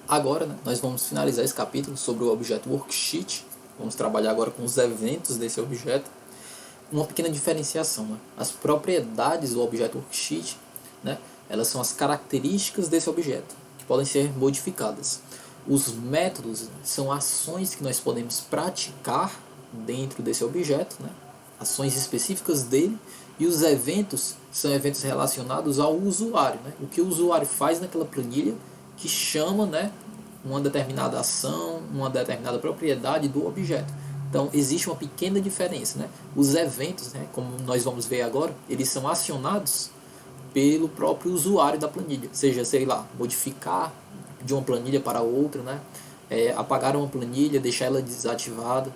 Agora, né, nós vamos finalizar esse capítulo sobre o objeto worksheet. Vamos trabalhar agora com os eventos desse objeto. Uma pequena diferenciação, né? As propriedades do objeto worksheet, né, elas são as características desse objeto, que podem ser modificadas. Os métodos são ações que nós podemos praticar dentro desse objeto, né, ações específicas dele, e os eventos são eventos relacionados ao usuário, né, o que o usuário faz naquela planilha que chama, né, uma determinada ação, uma determinada propriedade do objeto. Então existe uma pequena diferença, né? Os eventos, né, como nós vamos ver agora, eles são acionados pelo próprio usuário da planilha, seja, sei lá, modificar de uma planilha para outra, né? Apagar uma planilha, deixar ela desativada.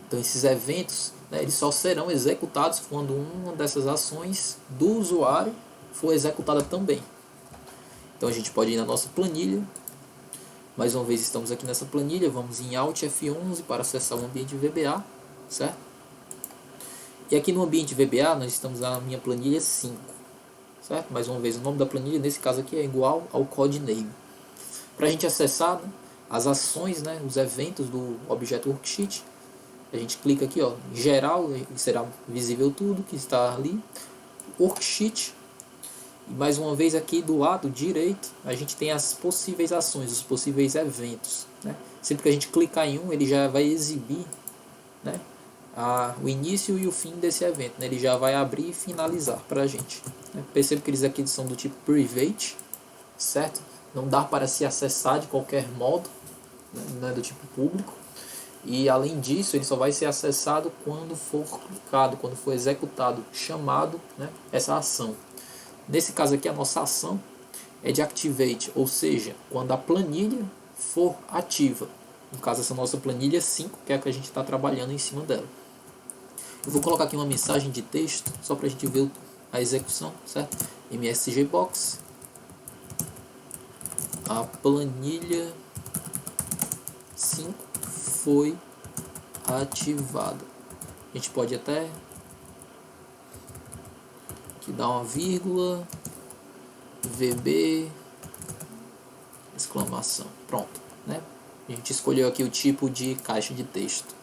Então esses eventos, né, eles só serão executados quando uma dessas ações do usuário for executada também. Então a gente pode ir na nossa planilha. Mais uma vez estamos aqui nessa planilha, vamos em Alt F11 para acessar o ambiente VBA, certo? E aqui no ambiente VBA nós estamos na minha planilha 5, certo? Mais uma vez o nome da planilha nesse caso aqui é igual ao codename. Para a gente acessar, né, as ações, né, os eventos do objeto worksheet, a gente clica aqui, ó, em geral, será visível tudo que está ali, worksheet. E mais uma vez aqui do lado direito a gente tem as possíveis ações, os possíveis eventos, né? Sempre que a gente clicar em um, ele já vai exibir, né, o início e o fim desse evento, né? Ele já vai abrir e finalizar para a gente, né? Perceba que eles aqui são do tipo private, certo? Não dá para se acessar de qualquer modo, né? Não é do tipo público. E além disso, ele só vai ser acessado quando for clicado, quando for executado, chamado, né, essa ação. Nesse caso aqui, a nossa ação é de activate, ou seja, quando a planilha for ativa. No caso, essa nossa planilha 5, que é a que a gente está trabalhando em cima dela. Eu vou colocar aqui uma mensagem de texto, só para a gente ver a execução, certo? MSG Box. A planilha 5 foi ativada. A gente pode até que dá uma vírgula, VB, exclamação. Pronto, né? A gente escolheu aqui o tipo de caixa de texto.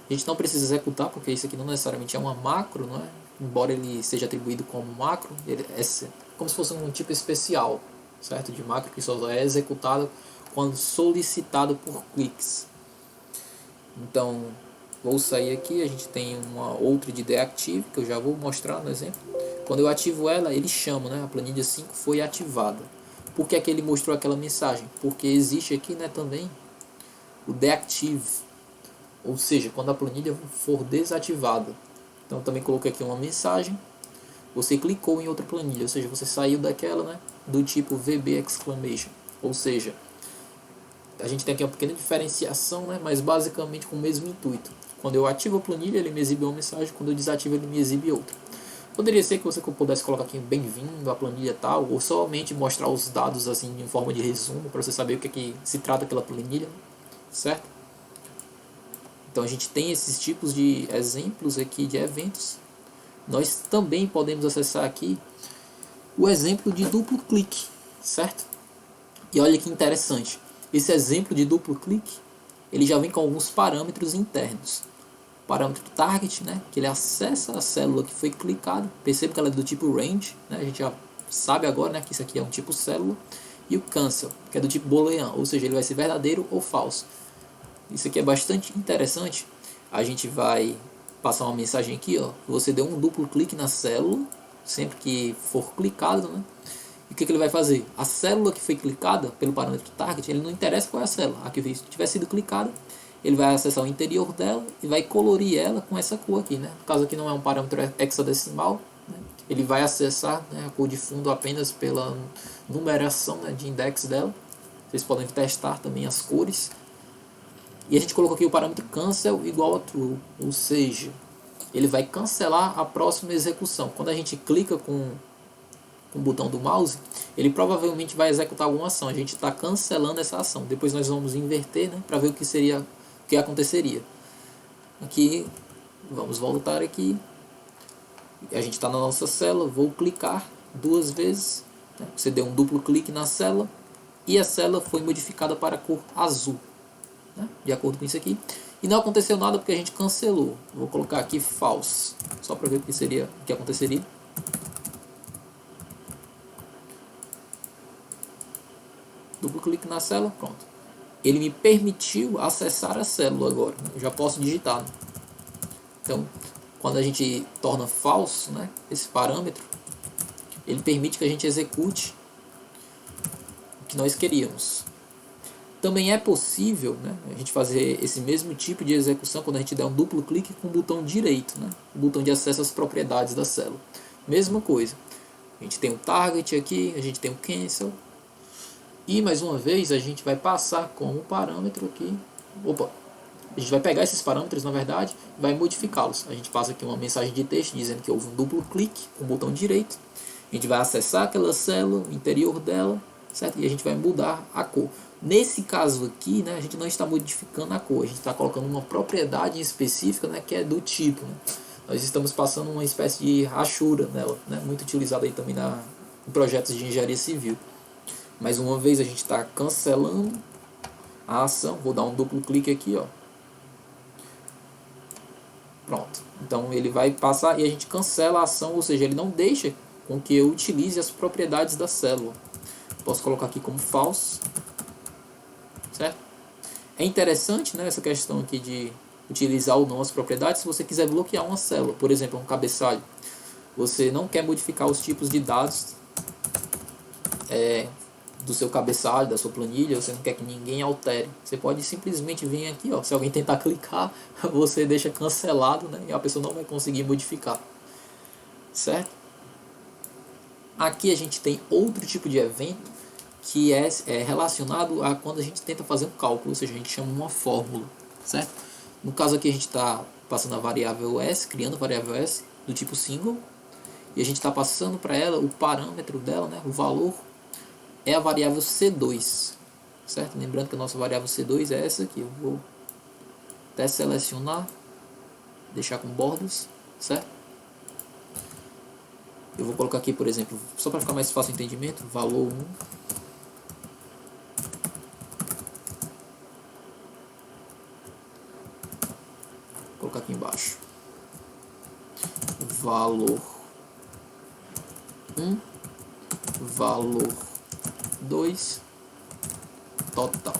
A gente não precisa executar, porque isso aqui não necessariamente é uma macro, não é? Embora ele seja atribuído como macro, ele é como se fosse um tipo especial, certo? De macro que só é executado quando solicitado por cliques. Então, vou sair aqui, a gente tem uma outra de deactive, que eu já vou mostrar no exemplo. Quando eu ativo ela, ele chama, né? A planilha 5 foi ativada. Por que é que ele mostrou aquela mensagem? Porque existe aqui, né, também o deactive, ou seja, quando a planilha for desativada. Então também coloquei aqui uma mensagem. Você clicou em outra planilha, ou seja, você saiu daquela, né, do tipo VB exclamation. Ou seja, a gente tem aqui uma pequena diferenciação, né, mas basicamente com o mesmo intuito. Quando eu ativo a planilha, ele me exibe uma mensagem, quando eu desativo, ele me exibe outra. Poderia ser que você pudesse colocar aqui bem-vindo à planilha tal, ou somente mostrar os dados assim em forma de resumo, para você saber o que, é que se trata aquela planilha, certo? Então a gente tem esses tipos de exemplos aqui de eventos. Nós também podemos acessar aqui o exemplo de duplo clique, certo? E olha que interessante, esse exemplo de duplo clique, ele já vem com alguns parâmetros internos. Parâmetro target, né, que ele acessa a célula que foi clicada. Perceba que ela é do tipo range, né, a gente já sabe agora, né, que isso aqui é um tipo célula. E o cancel, que é do tipo boolean, ou seja, ele vai ser verdadeiro ou falso. Isso aqui é bastante interessante. A gente vai passar uma mensagem aqui, ó. Você deu um duplo clique na célula, sempre que for clicado, né? E o que ele vai fazer? A célula que foi clicada pelo parâmetro target, ele não interessa qual é a célula. A que tiver sido clicada, ele vai acessar o interior dela e vai colorir ela com essa cor aqui, né? No caso aqui não é um parâmetro hexadecimal, né? Ele vai acessar, né, a cor de fundo apenas pela numeração, né, de index dela. Vocês podem testar também as cores. E a gente colocou aqui o parâmetro cancel igual a true, ou seja, ele vai cancelar a próxima execução. Quando a gente clica com o botão do mouse, ele provavelmente vai executar alguma ação. A gente está cancelando essa ação. Depois nós vamos inverter, né, para ver o que aconteceria. Aqui, vamos voltar aqui. A gente está na nossa célula, vou clicar 2 vezes. Né? Você deu um duplo clique na célula, e a célula foi modificada para a cor azul, né? De acordo com isso aqui. E não aconteceu nada porque a gente cancelou. Vou colocar aqui false, só para ver o que aconteceria. Duplo clique na célula, pronto. Ele me permitiu acessar a célula agora. Eu já posso digitar, né? Então, quando a gente torna falso, né, esse parâmetro, ele permite que a gente execute o que nós queríamos. Também é possível, né, a gente fazer esse mesmo tipo de execução quando a gente der um duplo clique com o botão direito, né, o botão de acesso às propriedades da célula. Mesma coisa. A gente tem um target aqui, a gente tem um cancel. E mais uma vez a gente vai passar como parâmetro aqui. A gente vai pegar esses parâmetros, na verdade, e vai modificá-los. A gente passa aqui uma mensagem de texto dizendo que houve um duplo clique com o botão direito. A gente vai acessar aquela célula, o interior dela, certo? E a gente vai mudar a cor. Nesse caso aqui, né, a gente não está modificando a cor, a gente está colocando uma propriedade específica, né, que é do tipo, né? Nós estamos passando uma espécie de rachura nela, né, muito utilizada aí também em projetos de engenharia civil. Mais uma vez a gente está cancelando a ação. Vou dar um duplo clique aqui, ó. Pronto. Então ele vai passar e a gente cancela a ação, ou seja, ele não deixa com que eu utilize as propriedades da célula. Posso colocar aqui como false, certo? É interessante, né, essa questão aqui de utilizar ou não as propriedades se você quiser bloquear uma célula, por exemplo, um cabeçalho. Você não quer modificar os tipos de dados do seu cabeçalho, da sua planilha, você não quer que ninguém altere. Você pode simplesmente vir aqui, ó, se alguém tentar clicar, você deixa cancelado, né, e a pessoa não vai conseguir modificar. Certo? Aqui a gente tem outro tipo de evento que é relacionado a quando a gente tenta fazer um cálculo, ou seja, a gente chama uma fórmula, certo? No caso aqui a gente está passando a variável S, criando a variável S do tipo single, e a gente está passando para ela o parâmetro dela, né, o valor é a variável C2, certo? Lembrando que a nossa variável C2 é essa aqui, eu vou até selecionar, deixar com bordas, certo? Eu vou colocar aqui, por exemplo, só para ficar mais fácil o entendimento, valor 1. Vou colocar aqui embaixo. Valor 1, valor 2, total.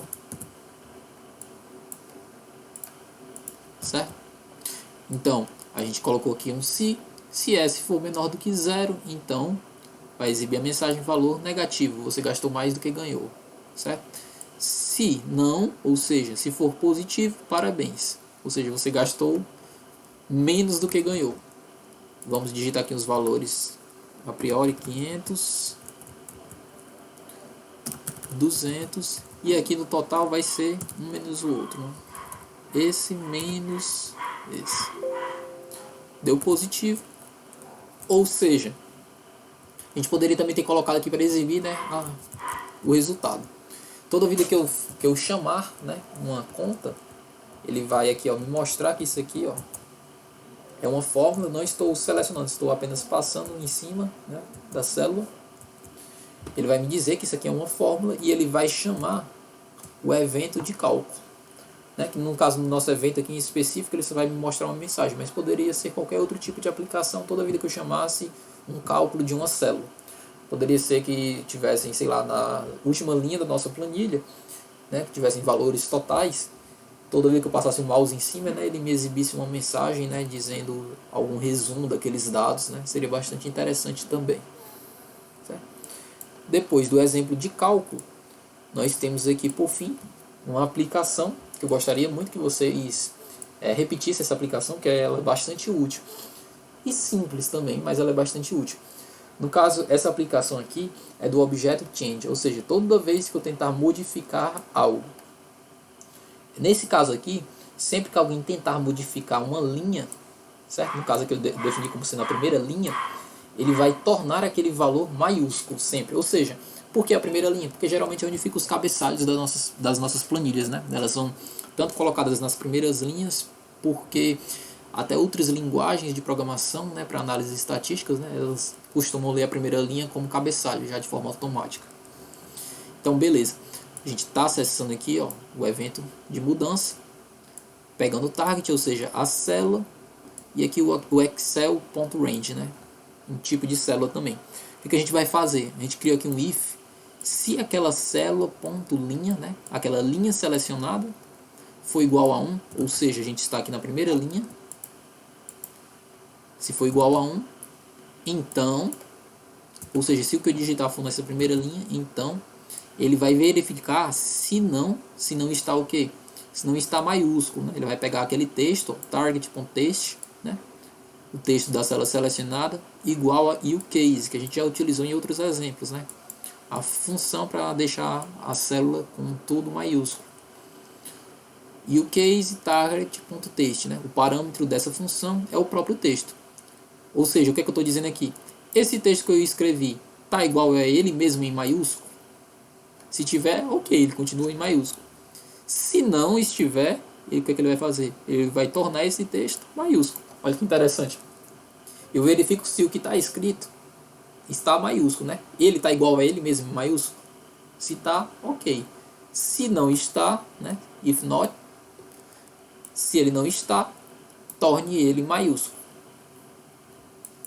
Certo? Então, a gente colocou aqui um se S for menor do que 0, então vai exibir a mensagem valor negativo, você gastou mais do que ganhou, certo? Se não, ou seja, se for positivo, parabéns, ou seja, você gastou menos do que ganhou. Vamos digitar aqui os valores a priori, 500, 200, e aqui no total vai ser um menos o outro, né? Esse menos esse. Deu positivo. Ou seja, a gente poderia também ter colocado aqui para exibir, né, o resultado. Toda vida que eu chamar, né, uma conta, ele vai aqui, ó, me mostrar que isso aqui, ó, é uma fórmula. Não estou selecionando, estou apenas passando em cima, né, da célula. Ele vai me dizer que isso aqui é uma fórmula e ele vai chamar o evento de cálculo. Né, que no caso do nosso evento aqui em específico, ele só vai me mostrar uma mensagem, mas poderia ser qualquer outro tipo de aplicação toda vida que eu chamasse um cálculo de uma célula. Poderia ser que tivessem, sei lá, na última linha da nossa planilha, né, que tivessem valores totais. Toda vez que eu passasse o mouse em cima, né, ele me exibisse uma mensagem, né, dizendo algum resumo daqueles dados, né, seria bastante interessante também. Certo? Depois do exemplo de cálculo, nós temos aqui, por fim, uma aplicação que eu gostaria muito que vocês repetissem essa aplicação, que ela é bastante útil. E simples também, mas ela é bastante útil. No caso, essa aplicação aqui é do objeto change, ou seja, toda vez que eu tentar modificar algo. Nesse caso aqui, sempre que alguém tentar modificar uma linha, certo? No caso aqui eu defini como sendo a primeira linha, ele vai tornar aquele valor maiúsculo sempre. Ou seja, por que a primeira linha? Porque geralmente é onde ficam os cabeçalhos das nossas planilhas, né? Elas são tanto colocadas nas primeiras linhas, porque até outras linguagens de programação, né, para análise estatísticas, né, elas costumam ler a primeira linha como cabeçalho, já de forma automática. Então, beleza. A gente está acessando aqui, ó, o evento de mudança, pegando o target, ou seja, a célula, e aqui o Excel.range, né? Um tipo de célula também. O que a gente vai fazer? A gente cria aqui um if, se aquela célula ponto linha, né? Aquela linha selecionada for igual a 1, ou seja, a gente está aqui na primeira linha, se for igual a 1, então, ou seja, se o que eu digitar for nessa primeira linha, então ele vai verificar se não está o quê? Se não está maiúsculo, né? Ele vai pegar aquele texto, target.text, né? O texto da célula selecionada, igual a uCase, que a gente já utilizou em outros exemplos, né? A função para deixar a célula com tudo maiúsculo. uCase target.text, né? O parâmetro dessa função é o próprio texto. Ou seja, o que é que eu estou dizendo aqui? Esse texto que eu escrevi está igual a ele mesmo em maiúsculo? Se tiver, ok, ele continua em maiúsculo. Se não estiver, o que é que ele vai fazer? Ele vai tornar esse texto maiúsculo. Olha que interessante. Eu verifico se o que está escrito está maiúsculo, né? Ele está igual a ele mesmo em maiúsculo? Se está, ok. Se não está, né? If not, se ele não está, torne ele maiúsculo.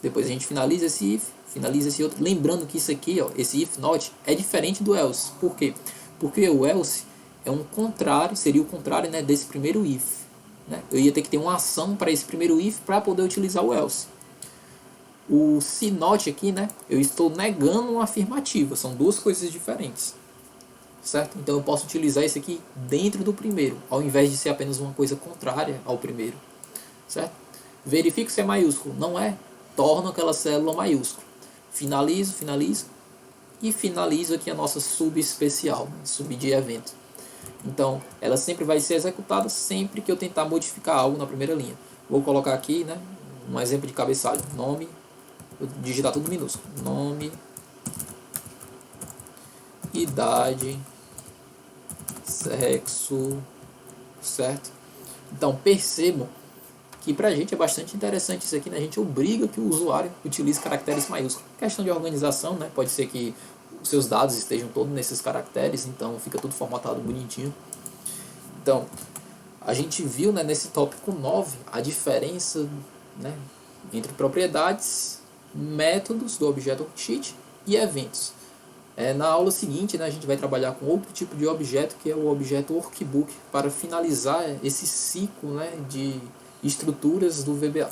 Depois a gente finaliza esse if, finaliza esse outro. Lembrando que isso aqui, ó, esse if not, é diferente do else. Por quê? Porque o else é um contrário, seria o contrário, né, desse primeiro if. Né? Eu ia ter que ter uma ação para esse primeiro if para poder utilizar o else. O se not aqui, né, eu estou negando uma afirmativa. São duas coisas diferentes. Certo? Então eu posso utilizar esse aqui dentro do primeiro, ao invés de ser apenas uma coisa contrária ao primeiro. Certo? Verifico se é maiúsculo. Não é? Torno aquela célula maiúscula. Finalizo e finalizo aqui a nossa sub especial, né? Sub de evento. Então, ela sempre vai ser executada sempre que eu tentar modificar algo na primeira linha. Vou colocar aqui, né, um exemplo de cabeçalho. Nome, vou digitar tudo minúsculo. Nome, idade, sexo, certo? Então, percebam que pra gente é bastante interessante isso aqui, né? A gente obriga que o usuário utilize caracteres maiúsculos. Questão de organização, né? Pode ser que os seus dados estejam todos nesses caracteres, então fica tudo formatado bonitinho. Então, a gente viu, né, nesse tópico 9 a diferença, né, entre propriedades, métodos do objeto worksheet e eventos. Na aula seguinte, né, a gente vai trabalhar com outro tipo de objeto, que é o objeto workbook, para finalizar esse ciclo, né, de estruturas do VBA.